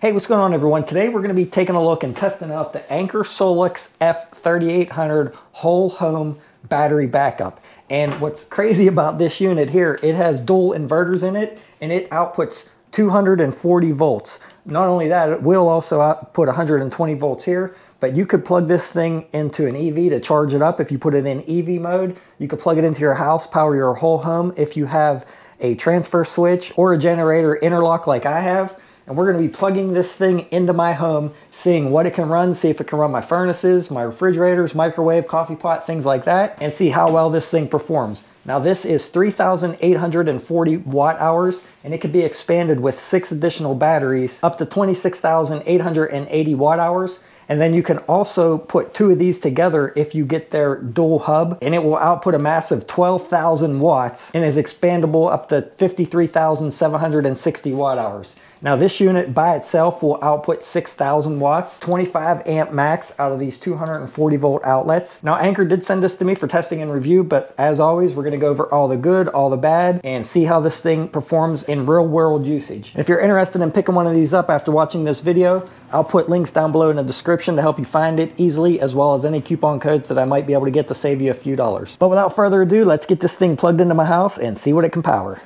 Hey, what's going on everyone? Today we're going to be taking a look and testing out the Anker Solix F3800 whole home battery backup. And what's crazy about this unit here, it has dual inverters in it and it outputs 240 volts. Not only that, it will also output 120 volts here, but you could plug this thing into an EV to charge it up. If you put it in EV mode, you could plug it into your house, power your whole home. If you have a transfer switch or a generator interlock like I have, and we're going to be plugging this thing into my home, seeing what it can run, see if it can run my furnaces, my refrigerators, microwave, coffee pot, things like that, and see how well this thing performs. Now this is 3,840 watt hours, and it could be expanded with 6 additional batteries up to 26,880 watt hours. And then you can also put 2 of these together if you get their dual hub, and it will output a massive 12,000 watts and is expandable up to 53,760 watt hours. Now this unit by itself will output 6,000 watts, 25 amp max out of these 240 volt outlets. Now Anker did send this to me for testing and review, but as always, we're gonna go over all the good, all the bad, and see how this thing performs in real world usage. If you're interested in picking one of these up after watching this video, I'll put links down below in the description to help you find it easily, as well as any coupon codes that I might be able to get to save you a few dollars. But without further ado, let's get this thing plugged into my house and see what it can power.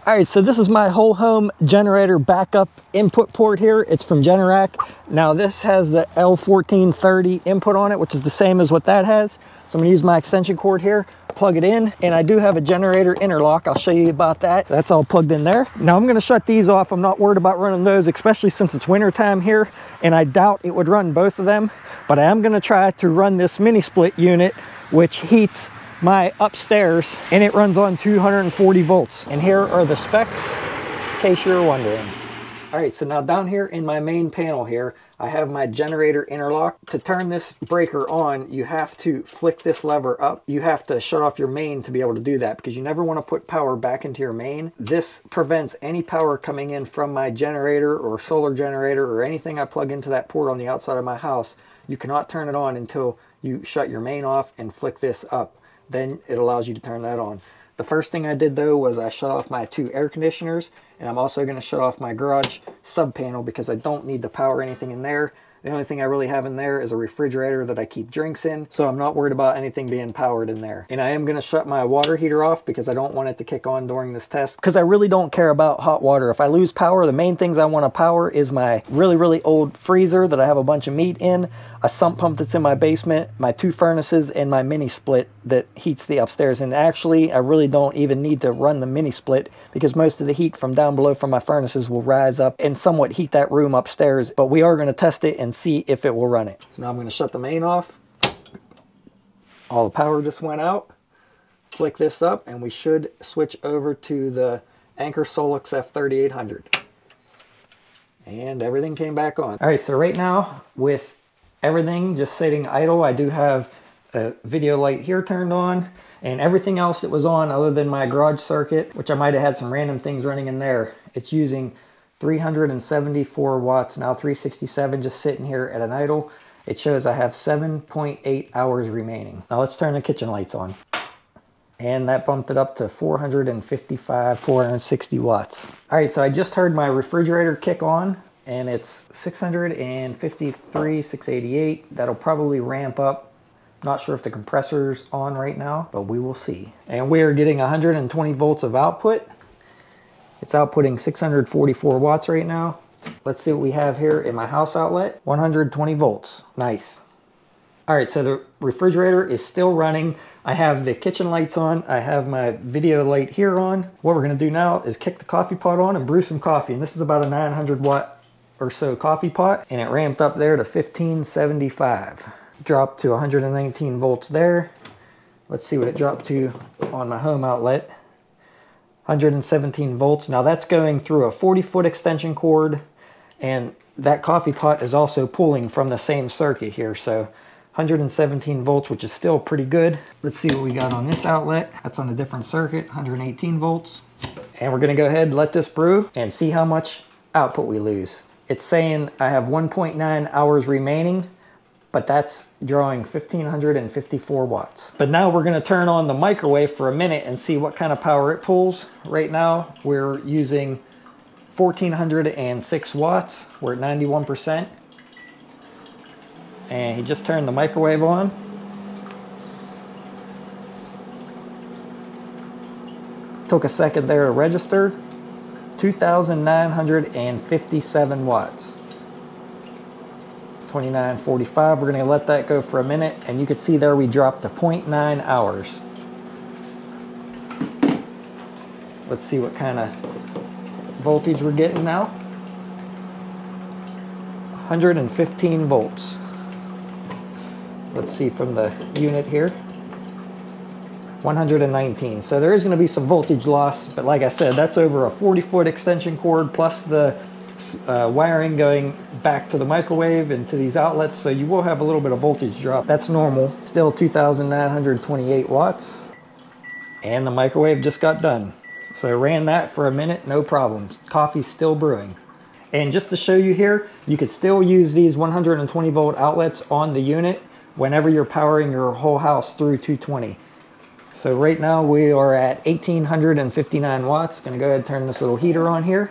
All right, so this is my whole home generator backup input port here. It's from Generac. Now this has the L1430 input on it, which is the same as what that has. So I'm gonna use my extension cord here, plug it in, and I do have a generator interlock. I'll show you about that. That's all plugged in there. Now I'm gonna shut these off. I'm not worried about running those, especially since it's winter time here, and I doubt it would run both of them, but I am gonna try to run this mini split unit, which heats my upstairs, and it runs on 240 volts. And here are the specs, in case you're wondering. All right, so now down here in my main panel here, I have my generator interlock. To turn this breaker on, you have to flick this lever up. You have to shut off your main to be able to do that, because you never want to put power back into your main. This prevents any power coming in from my generator or solar generator or anything I plug into that port on the outside of my house. You cannot turn it on until you shut your main off and flick this up. Then it allows you to turn that on. The first thing I did though was I shut off my 2 air conditioners, and I'm also going to shut off my garage sub panel because I don't need to power anything in there. The only thing I really have in there is a refrigerator that I keep drinks in, so I'm not worried about anything being powered in there. And I am going to shut my water heater off because I don't want it to kick on during this test, because I really don't care about hot water. If I lose power, the main things I want to power is my really old freezer that I have a bunch of meat in, a sump pump that's in my basement, my 2 furnaces, and my mini split that heats the upstairs. And actually, I really don't even need to run the mini split because most of the heat from down below from my furnaces will rise up and somewhat heat that room upstairs. But we are going to test it and see if it will run it. So now I'm going to shut the main off. All the power just went out. Flick this up and we should switch over to the Anker Solix F3800. And everything came back on. All right, so right now with everything just sitting idle, I do have a video light here turned on, and everything else that was on other than my garage circuit, which I might have had some random things running in there, it's using 374 watts, now 367 just sitting here at an idle. It shows I have 7.8 hours remaining. Now let's turn the kitchen lights on. And that bumped it up to 455, 460 watts. All right, so I just heard my refrigerator kick on, and it's 653, 688. That'll probably ramp up. Not sure if the compressor's on right now, but we will see. And we are getting 120 volts of output. It's outputting 644 watts right now. Let's see what we have here in my house outlet. 120 volts. Nice. All right, so the refrigerator is still running. I have the kitchen lights on. I have my video light here on. What we're gonna do now is kick the coffee pot on and brew some coffee. And this is about a 900 watt or so coffee pot, and it ramped up there to 1575. Dropped to 119 volts there. Let's see what it dropped to on my home outlet. 117 volts. Now that's going through a 40-foot extension cord, and that coffee pot is also pulling from the same circuit here. So 117 volts, which is still pretty good. Let's see what we got on this outlet. That's on a different circuit, 118 volts. And we're gonna go ahead and let this brew and see how much output we lose. It's saying I have 1.9 hours remaining, but that's drawing 1554 watts. But now we're gonna turn on the microwave for a minute and see what kind of power it pulls. Right now, we're using 1406 watts. We're at 91%. And he just turned the microwave on. Took a second there to register. 2,957 watts. 2945. We're going to let that go for a minute, and you can see there we dropped to 0.9 hours. Let's see what kind of voltage we're getting now. 115 volts. Let's see from the unit here. 119. So there is going to be some voltage loss, but like I said, that's over a 40-foot extension cord plus the wiring going back to the microwave and to these outlets, so you will have a little bit of voltage drop. That's normal. Still 2,928 watts. And the microwave just got done. So I ran that for a minute, no problems. Coffee's still brewing. And just to show you here, you could still use these 120 volt outlets on the unit whenever you're powering your whole house through 220. So right now we are at 1,859 watts. Gonna go ahead and turn this little heater on here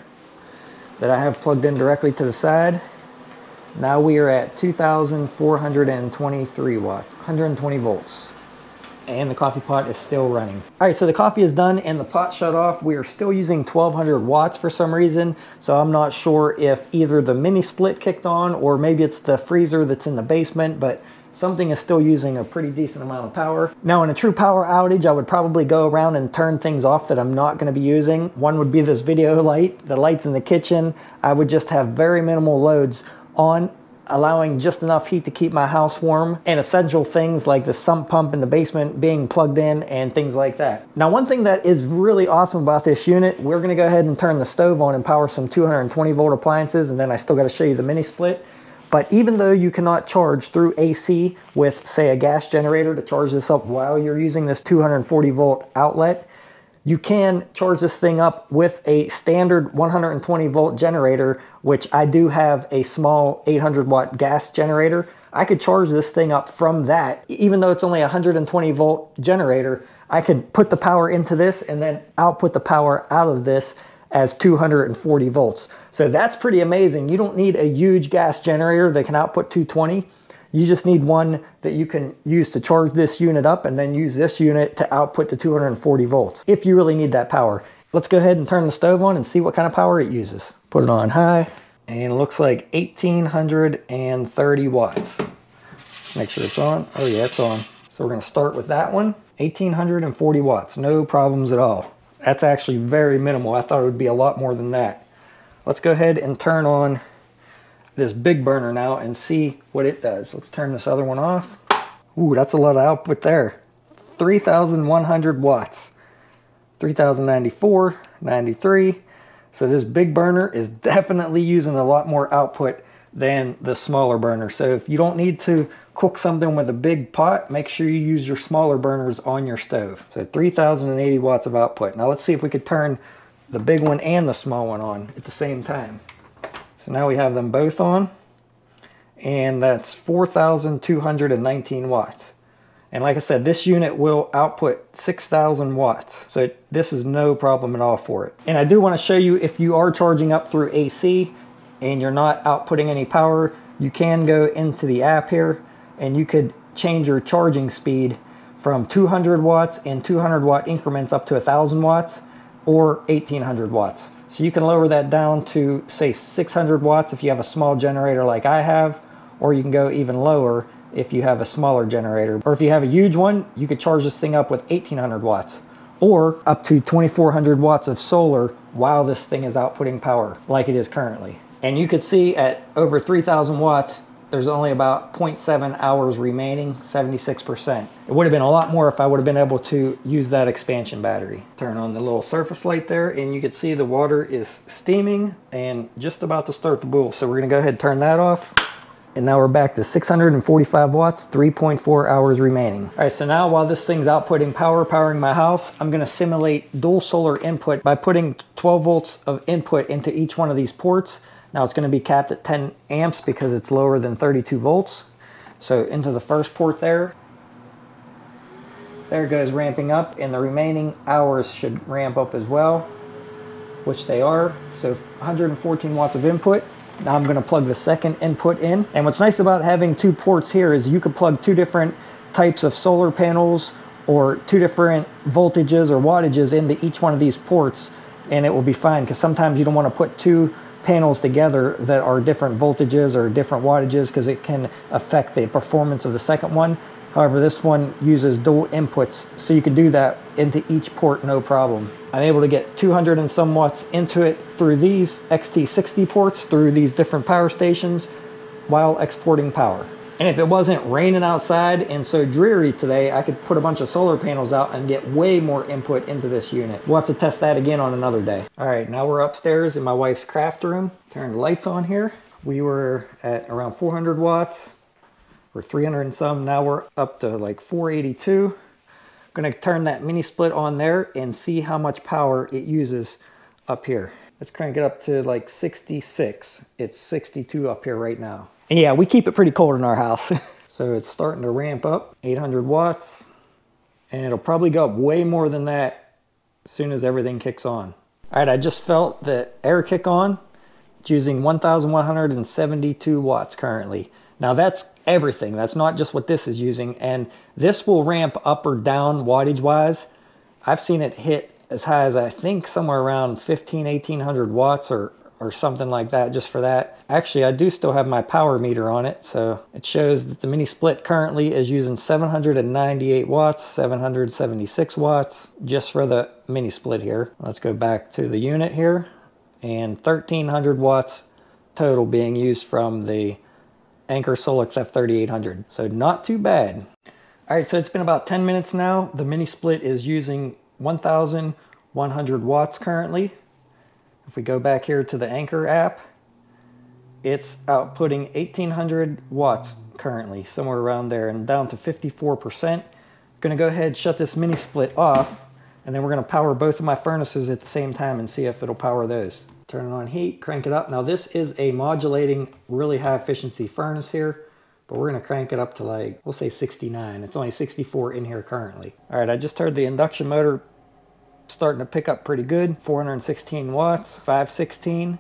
that I have plugged in directly to the side. Now we are at 2,423 watts, 120 volts. And the coffee pot is still running. All right, so the coffee is done and the pot shut off. We are still using 1,200 watts for some reason, so I'm not sure if either the mini split kicked on or maybe it's the freezer that's in the basement, but something is still using a pretty decent amount of power. Now in a true power outage, I would probably go around and turn things off that I'm not gonna be using. One would be this video light, the lights in the kitchen. I would just have very minimal loads on, allowing just enough heat to keep my house warm, and essential things like the sump pump in the basement being plugged in and things like that. Now one thing that is really awesome about this unit, we're gonna go ahead and turn the stove on and power some 220 volt appliances, and then I still gotta show you the mini split. But even though you cannot charge through AC with, say, a gas generator to charge this up while you're using this 240 volt outlet, you can charge this thing up with a standard 120 volt generator, which I do have a small 800 watt gas generator. I could charge this thing up from that. Even though it's only a 120 volt generator, I could put the power into this and then output the power out of this as 240 volts. So that's pretty amazing. You don't need a huge gas generator that can output 220. You just need one that you can use to charge this unit up and then use this unit to output to 240 volts if you really need that power. Let's go ahead and turn the stove on and see what kind of power it uses. Put it on high, and it looks like 1,830 watts. Make sure it's on. Oh yeah, it's on. So we're gonna start with that one. 1,840 watts, no problems at all. That's actually very minimal. I thought it would be a lot more than that. Let's go ahead and turn on this big burner now and see what it does. Let's turn this other one off. Ooh, that's a lot of output there. 3,100 watts. 3,094, 93. So this big burner is definitely using a lot more output than the smaller burner. So if you don't need to cook something with a big pot, make sure you use your smaller burners on your stove. So 3,080 watts of output. Now let's see if we could turn the big one and the small one on at the same time. So now we have them both on, and that's 4,219 watts. And like I said, this unit will output 6,000 watts. So this is no problem at all for it. And I do want to show you, if you are charging up through AC and you're not outputting any power, you can go into the app here and you could change your charging speed from 200 watts in 200 watt increments up to 1,000 watts or 1,800 watts. So you can lower that down to, say, 600 watts if you have a small generator like I have, or you can go even lower if you have a smaller generator. Or if you have a huge one, you could charge this thing up with 1,800 watts or up to 2,400 watts of solar while this thing is outputting power like it is currently. And you could see at over 3,000 watts, there's only about 0.7 hours remaining, 76%. It would have been a lot more if I would have been able to use that expansion battery. Turn on the little surface light there, and you can see the water is steaming and just about to start to boil. So we're gonna go ahead and turn that off. And now we're back to 645 watts, 3.4 hours remaining. All right, so now while this thing's outputting power, powering my house, I'm gonna simulate dual solar input by putting 12 volts of input into each one of these ports. Now it's going to be capped at 10 amps because it's lower than 32 volts. So into the first port there. There it goes ramping up, and the remaining hours should ramp up as well. which they are. So 114 watts of input. Now I'm going to plug the second input in. And what's nice about having two ports here is you could plug two different types of solar panels or two different voltages or wattages into each one of these ports, and it will be fine, because sometimes you don't want to put two panels together that are different voltages or different wattages, because it can affect the performance of the second one. However, this one uses dual inputs, so you can do that into each port no problem. I'm able to get 200 and some watts into it through these XT60 ports, through these different power stations, while exporting power. And if it wasn't raining outside and so dreary today, I could put a bunch of solar panels out and get way more input into this unit. We'll have to test that again on another day. All right, now we're upstairs in my wife's craft room. Turn the lights on here. We were at around 400 watts. We're 300 and some. Now we're up to like 482. I'm gonna turn that mini split on there and see how much power it uses up here. Let's crank it up to like 66. It's 62 up here right now. And yeah, we keep it pretty cold in our house. So it's starting to ramp up, 800 watts. And it'll probably go up way more than that as soon as everything kicks on. All right, I just felt the air kick on. It's using 1,172 watts currently. Now that's everything. That's not just what this is using. And this will ramp up or down wattage wise. I've seen it hit as high as, I think, somewhere around 1,800 watts or something like that, just for that. Actually, I do still have my power meter on it. So it shows that the mini split currently is using 798 watts, 776 watts, just for the mini split here. Let's go back to the unit here, and 1,300 watts total being used from the Anker Solix F3800. So not too bad. All right, so it's been about 10 minutes now. The mini split is using 1,100 watts currently. If we go back here to the Anker app, it's outputting 1,800 watts currently, somewhere around there, and down to 54%. I'm gonna go ahead and shut this mini split off, and then we're gonna power both of my furnaces at the same time and see if it'll power those. Turn it on heat, crank it up. Now this is a modulating, really high efficiency furnace here, but we're gonna crank it up to, like, we'll say 69. It's only 64 in here currently. All right, I just heard the induction motor starting to pick up pretty good. 416 watts, 516.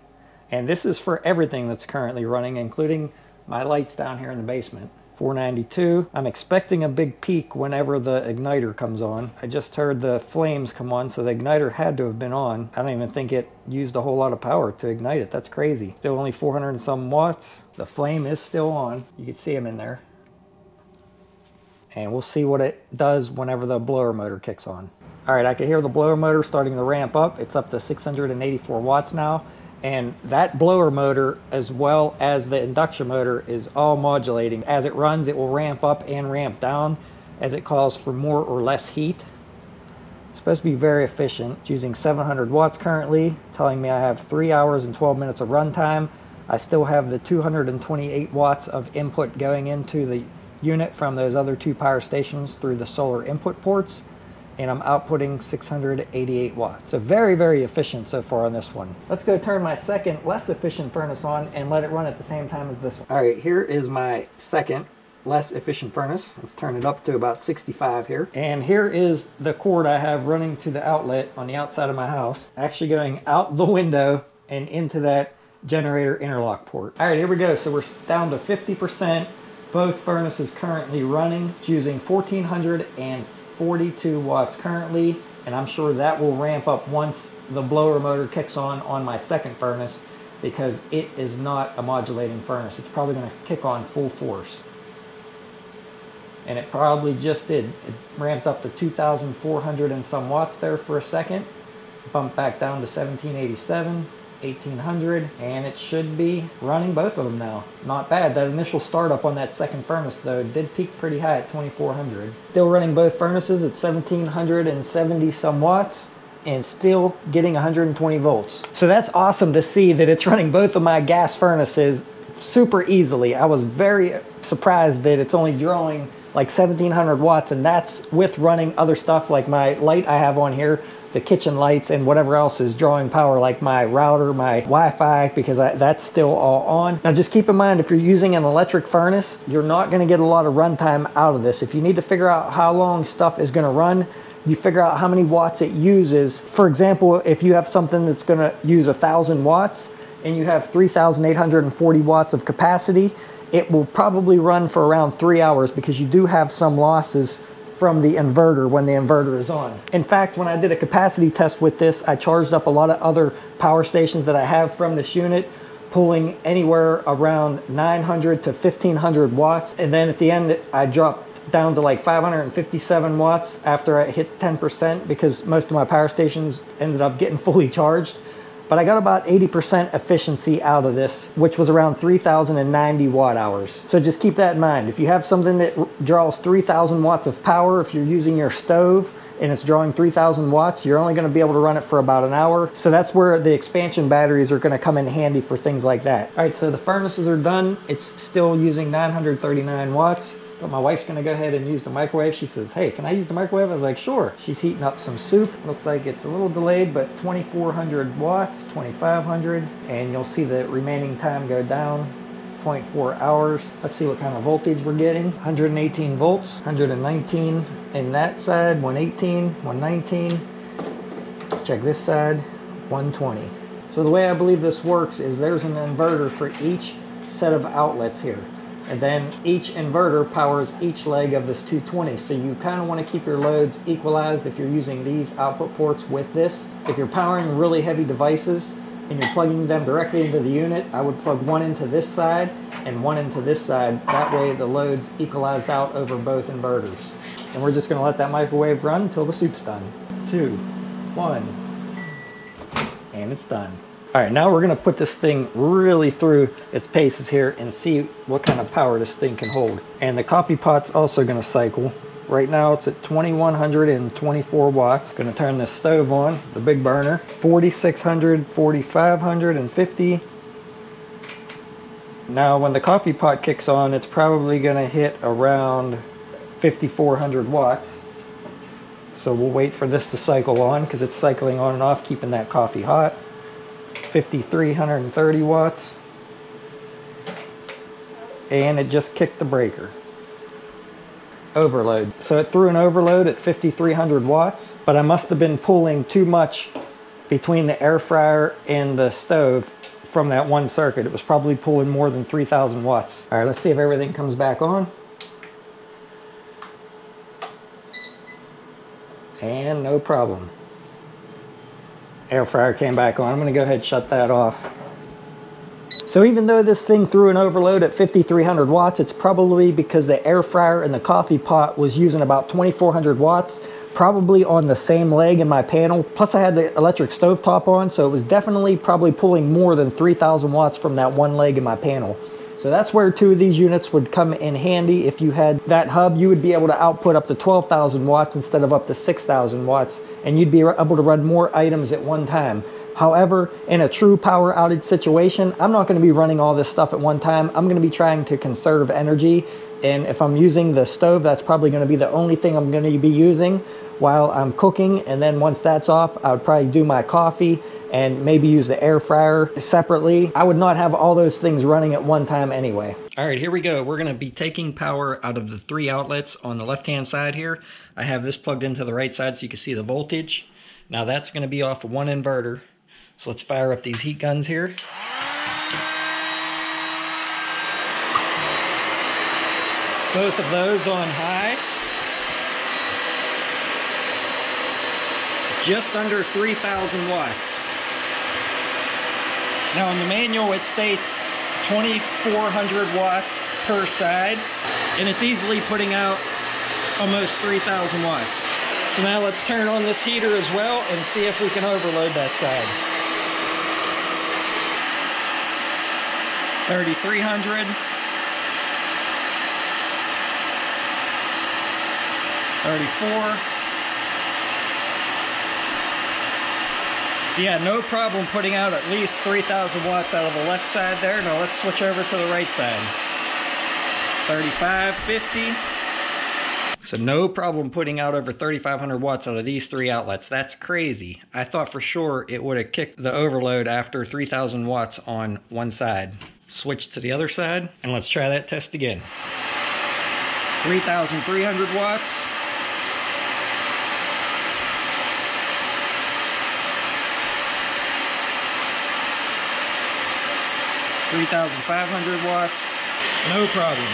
And this is for everything that's currently running, including my lights down here in the basement. 492. I'm expecting a big peak whenever the igniter comes on. I just heard the flames come on, so the igniter had to have been on. I don't even think it used a whole lot of power to ignite it. That's crazy. Still only 400 and some watts. The flame is still on. You can see them in there. And we'll see what it does whenever the blower motor kicks on. All right, I can hear the blower motor starting to ramp up. It's up to 684 watts now. And that blower motor, as well as the induction motor, is all modulating. As it runs, it will ramp up and ramp down as it calls for more or less heat. It's supposed to be very efficient. It's using 700 watts currently, telling me I have 3 hours and 12 minutes of runtime. I still have the 228 watts of input going into the unit from those other two power stations through the solar input ports, and I'm outputting 688 watts. So very, very efficient so far on this one. Let's go turn my second less efficient furnace on and let it run at the same time as this one. All right, here is my second less efficient furnace. Let's turn it up to about 65 here. And here is the cord I have running to the outlet on the outside of my house, actually going out the window and into that generator interlock port. All right, here we go. So we're down to 50%. Both furnaces currently running. It's using 1,442 watts currently, and I'm sure that will ramp up once the blower motor kicks on my second furnace, because it is not a modulating furnace. It's probably going to kick on full force. And it probably just did. It ramped up to 2,400 and some watts there for a second, bumped back down to 1,787. 1,800, and it should be running both of them now. Not bad. That initial startup on that second furnace, though, did peak pretty high at 2,400. Still running both furnaces at 1,770 some watts, and still getting 120 volts. So that's awesome to see that it's running both of my gas furnaces super easily. I was very surprised that it's only drawing like 1,700 watts, and that's with running other stuff like my light I have on here, the kitchen lights, and whatever else is drawing power, like my router, my Wi-Fi, because that's still all on. Now just keep in mind, if you're using an electric furnace, you're not going to get a lot of runtime out of this. If you need to figure out how long stuff is going to run, you figure out how many watts it uses. For example, if you have something that's going to use 1,000 watts and you have 3,840 watts of capacity, it will probably run for around 3 hours because you do have some losses from the inverter when the inverter is on. In fact, when I did a capacity test with this, I charged up a lot of other power stations that I have from this unit, pulling anywhere around 900 to 1,500 watts. And then at the end, I dropped down to like 557 watts after I hit 10% because most of my power stations ended up getting fully charged. But I got about 80% efficiency out of this, which was around 3,090 watt hours. So just keep that in mind. If you have something that draws 3,000 watts of power, if you're using your stove and it's drawing 3,000 watts, you're only going to be able to run it for about an hour. So that's where the expansion batteries are going to come in handy for things like that. All right, so the furnaces are done. It's still using 939 watts. But my wife's gonna go ahead and use the microwave. She says, hey, can I use the microwave? I was like, sure. She's heating up some soup. Looks like it's a little delayed, but 2,400 watts, 2,500. And you'll see the remaining time go down, 0.4 hours. Let's see what kind of voltage we're getting. 118 volts, 119 in that side, 118, 119. Let's check this side, 120. So the way I believe this works is there's an inverter for each set of outlets here. And then each inverter powers each leg of this 220. So you kind of want to keep your loads equalized if you're using these output ports with this. If you're powering really heavy devices and you're plugging them directly into the unit, I would plug one into this side and one into this side. That way the load's equalized out over both inverters. And we're just going to let that microwave run until the soup's done. 2, 1, and it's done. All right, now we're gonna put this thing really through its paces here and see what kind of power this thing can hold. And the coffee pot's also gonna cycle. Right now it's at 2,124 watts. Gonna turn this stove on, the big burner. 4,600, 4,500, and 50. Now when the coffee pot kicks on, it's probably gonna hit around 5,400 watts. So we'll wait for this to cycle on because it's cycling on and off, keeping that coffee hot. 5,330 watts, and it just kicked the breaker. Overload. So it threw an overload at 5,300 watts, but I must have been pulling too much between the air fryer and the stove from that one circuit. It was probably pulling more than 3,000 watts. All right, let's see if everything comes back on. And no problem. Air fryer came back on. I'm gonna go ahead and shut that off. So even though this thing threw an overload at 5,300 watts, it's probably because the air fryer and the coffee pot was using about 2,400 watts, probably on the same leg in my panel. Plus I had the electric stovetop on, so it was definitely probably pulling more than 3,000 watts from that one leg in my panel. So that's where two of these units would come in handy. If you had that hub, you would be able to output up to 12,000 watts instead of up to 6,000 watts, and you'd be able to run more items at one time. However, in a true power outage situation, I'm not going to be running all this stuff at one time. I'm going to be trying to conserve energy, and if I'm using the stove, that's probably going to be the only thing I'm going to be using while I'm cooking. And then once that's off, I would probably do my coffee and maybe use the air fryer separately. I would not have all those things running at one time anyway. All right, here we go. We're gonna be taking power out of the 3 outlets on the left-hand side here. I have this plugged into the right side so you can see the voltage. Now that's gonna be off of one inverter. So let's fire up these heat guns here. Both of those on high. Just under 3,000 watts. Now in the manual it states 2,400 watts per side, and it's easily putting out almost 3,000 watts. So now let's turn on this heater as well and see if we can overload that side. 3,300. 34. So yeah, no problem putting out at least 3,000 watts out of the left side there. Now let's switch over to the right side. 35, 50. So no problem putting out over 3,500 watts out of these 3 outlets. That's crazy. I thought for sure it would have kicked the overload after 3,000 watts on one side. Switch to the other side, and let's try that test again. 3,300 watts. 3,500 watts, no problem.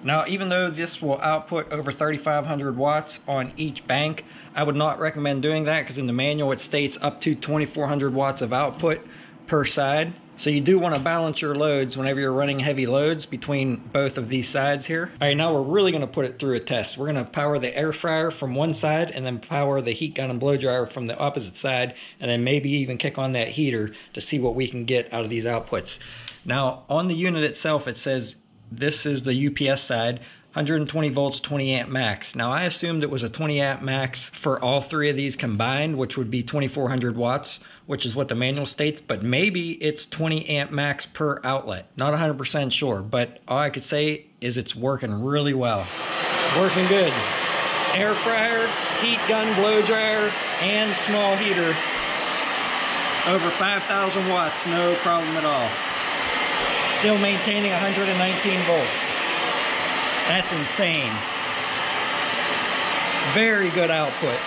Now, even though this will output over 3,500 watts on each bank, I would not recommend doing that because in the manual it states up to 2,400 watts of output per side. So you do want to balance your loads whenever you're running heavy loads between both of these sides here. All right, now we're really going to put it through a test. We're going to power the air fryer from one side and then power the heat gun and blow dryer from the opposite side, and then maybe even kick on that heater to see what we can get out of these outputs. Now, on the unit itself, it says this is the UPS side, 120 volts, 20 amp max. Now, I assumed it was a 20 amp max for all three of these combined, which would be 2,400 watts, which is what the manual states, but maybe it's 20 amp max per outlet. Not 100% sure, but all I could say is it's working really well. Working good. Air fryer, heat gun, blow dryer, and small heater. Over 5,000 watts, no problem at all. Still maintaining 119 volts. That's insane. Very good output.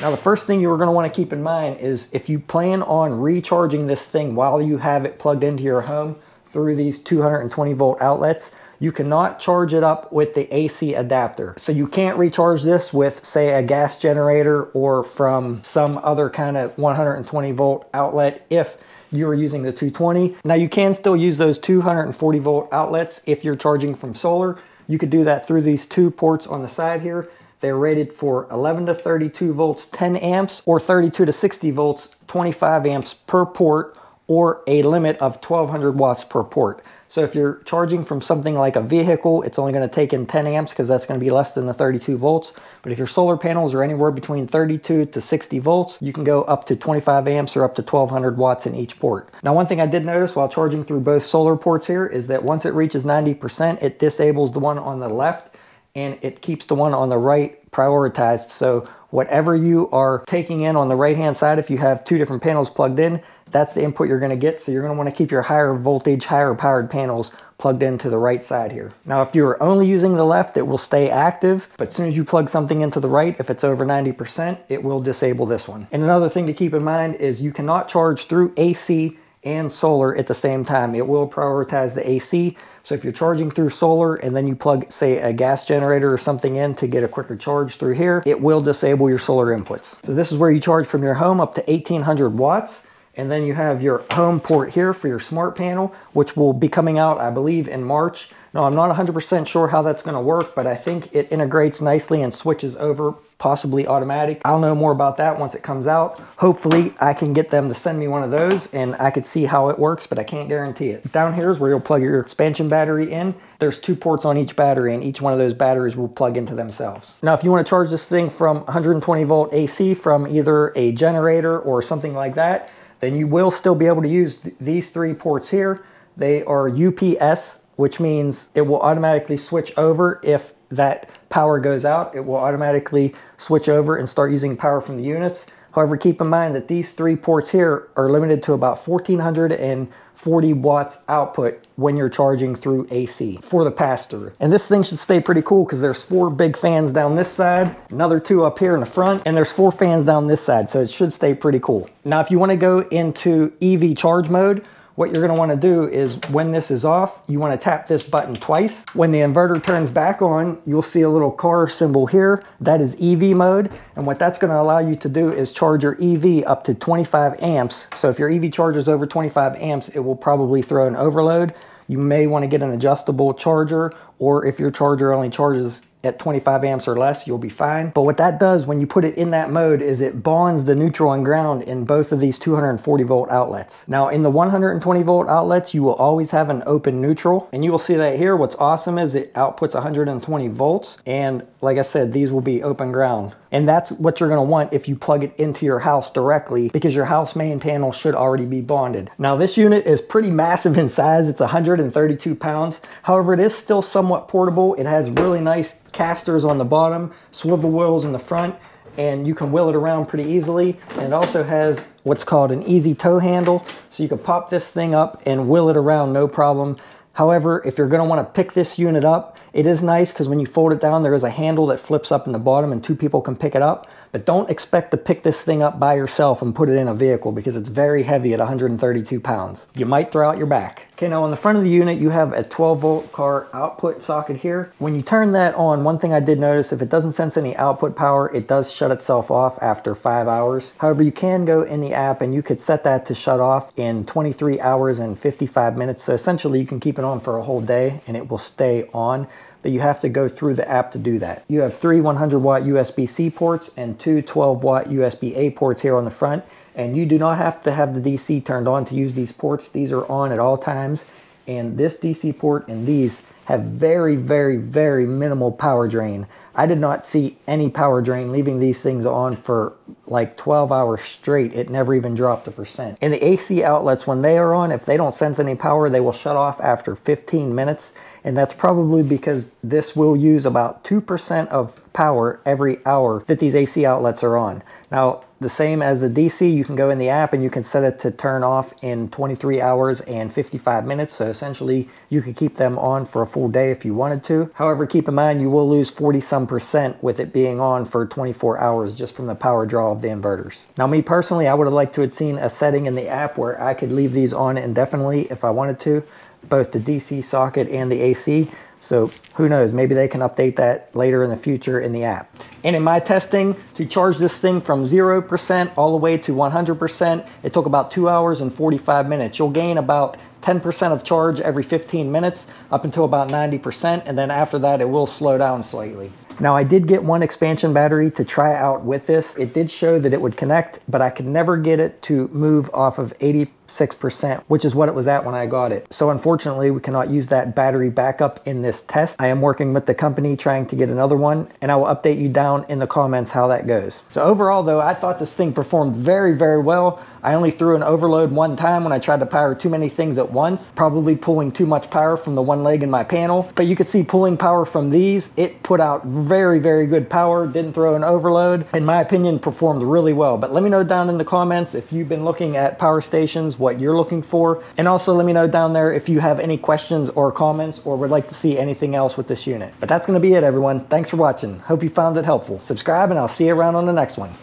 Now, the first thing you are going to want to keep in mind is if you plan on recharging this thing while you have it plugged into your home through these 220 volt outlets, you cannot charge it up with the AC adapter. So you can't recharge this with, say, a gas generator or from some other kind of 120 volt outlet if you're using the 220. Now, you can still use those 240 volt outlets if you're charging from solar. You could do that through these two ports on the side here. They're rated for 11 to 32 volts, 10 amps, or 32 to 60 volts, 25 amps per port, or a limit of 1,200 watts per port. So if you're charging from something like a vehicle, it's only going to take in 10 amps because that's going to be less than the 32 volts. But if your solar panels are anywhere between 32 to 60 volts, you can go up to 25 amps or up to 1,200 watts in each port. Now, one thing I did notice while charging through both solar ports here is that once it reaches 90%, it disables the one on the left and it keeps the one on the right prioritized. So whatever you are taking in on the right-hand side, if you have two different panels plugged in, that's the input you're going to get. So you're going to want to keep your higher voltage, higher powered panels plugged into the right side here. Now, if you're only using the left, it will stay active, but as soon as you plug something into the right, if it's over 90%, it will disable this one. And another thing to keep in mind is you cannot charge through AC and solar at the same time. It will prioritize the AC. So if you're charging through solar and then you plug, say, a gas generator or something in to get a quicker charge through here, it will disable your solar inputs. So this is where you charge from your home up to 1,800 watts. And then you have your home port here for your smart panel, which will be coming out, I believe, in March. Now, I'm not 100% sure how that's going to work, but I think it integrates nicely and switches over, possibly automatic. I'll know more about that once it comes out. Hopefully, I can get them to send me one of those and I could see how it works, but I can't guarantee it. Down here is where you'll plug your expansion battery in. There's two ports on each battery, and each one of those batteries will plug into themselves. Now, if you want to charge this thing from 120 volt AC from either a generator or something like that, then you will still be able to use these three ports here. They are UPS, which means it will automatically switch over if that power goes out. It will automatically switch over and start using power from the units. However, keep in mind that these three ports here are limited to about 1,440 watts output when you're charging through AC for the pass-through. And this thing should stay pretty cool because there's 4 big fans down this side, another 2 up here in the front, and there's 4 fans down this side, so it should stay pretty cool. Now, if you want to go into EV charge mode, what you're going to want to do is when this is off, you want to tap this button twice. When the inverter turns back on, you'll see a little car symbol here. That is EV mode. And what that's going to allow you to do is charge your EV up to 25 amps. So if your EV charges over 25 amps, it will probably throw an overload. You may want to get an adjustable charger, or if your charger only charges at 25 amps or less, you'll be fine. But what that does when you put it in that mode is it bonds the neutral and ground in both of these 240 volt outlets. Now, in the 120 volt outlets, you will always have an open neutral, and you will see that here. What's awesome is it outputs 120 volts, and like I said, these will be open ground. And that's what you're going to want if you plug it into your house directly, because your house main panel should already be bonded. Now, this unit is pretty massive in size. It's 132 pounds. However, it is still somewhat portable. It has really nice casters on the bottom, swivel wheels in the front, and you can wheel it around pretty easily. And it also has what's called an easy tow handle, so you can pop this thing up and wheel it around no problem. However, if you're going to want to pick this unit up, it is nice because when you fold it down, there is a handle that flips up in the bottom and 2 people can pick it up. But don't expect to pick this thing up by yourself and put it in a vehicle because it's very heavy at 132 pounds. You might throw out your back. Okay, now on the front of the unit, you have a 12-volt car output socket here. When you turn that on, one thing I did notice, if it doesn't sense any output power, it does shut itself off after 5 hours. However, you can go in the app and you could set that to shut off in 23 hours and 55 minutes. So essentially you can keep it on for a whole day and it will stay on, but you have to go through the app to do that. You have 3 100-watt USB-C ports and 2 12-watt USB-A ports here on the front. And you do not have to have the DC turned on to use these ports. These are on at all times. And this DC port and these have very, very, very minimal power drain. I did not see any power drain leaving these things on for like 12 hours straight. It never even dropped a percent. And the AC outlets, when they are on, if they don't sense any power, they will shut off after 15 minutes. And that's probably because this will use about 2% of power every hour that these AC outlets are on. Now, the same as the DC, you can go in the app and you can set it to turn off in 23 hours and 55 minutes. So essentially you could keep them on for a full day if you wanted to. However, keep in mind you will lose 40-some% with it being on for 24 hours just from the power draw of the inverters. Now, me personally, I would have liked to have seen a setting in the app where I could leave these on indefinitely if I wanted to, both the DC socket and the AC. So who knows, maybe they can update that later in the future in the app. And in my testing, to charge this thing from 0% all the way to 100%, it took about 2 hours and 45 minutes. You'll gain about 10% of charge every 15 minutes up until about 90%, and then after that it will slow down slightly. Now, I did get one expansion battery to try out with this. It did show that it would connect, but I could never get it to move off of 86%, which is what it was at when I got it. So unfortunately, we cannot use that battery backup in this test. I am working with the company trying to get another one, and I will update you down in the comments how that goes. So overall though, I thought this thing performed very, very well. I only threw an overload one time when I tried to power too many things at once, probably pulling too much power from the one leg in my panel. But you could see pulling power from these, it put out very, very good power, didn't throw an overload. In my opinion, performed really well. But let me know down in the comments if you've been looking at power stations, what you're looking for. And also let me know down there if you have any questions or comments or would like to see anything else with this unit. But that's gonna be it, everyone. Thanks for watching. Hope you found it helpful. Subscribe and I'll see you around on the next one.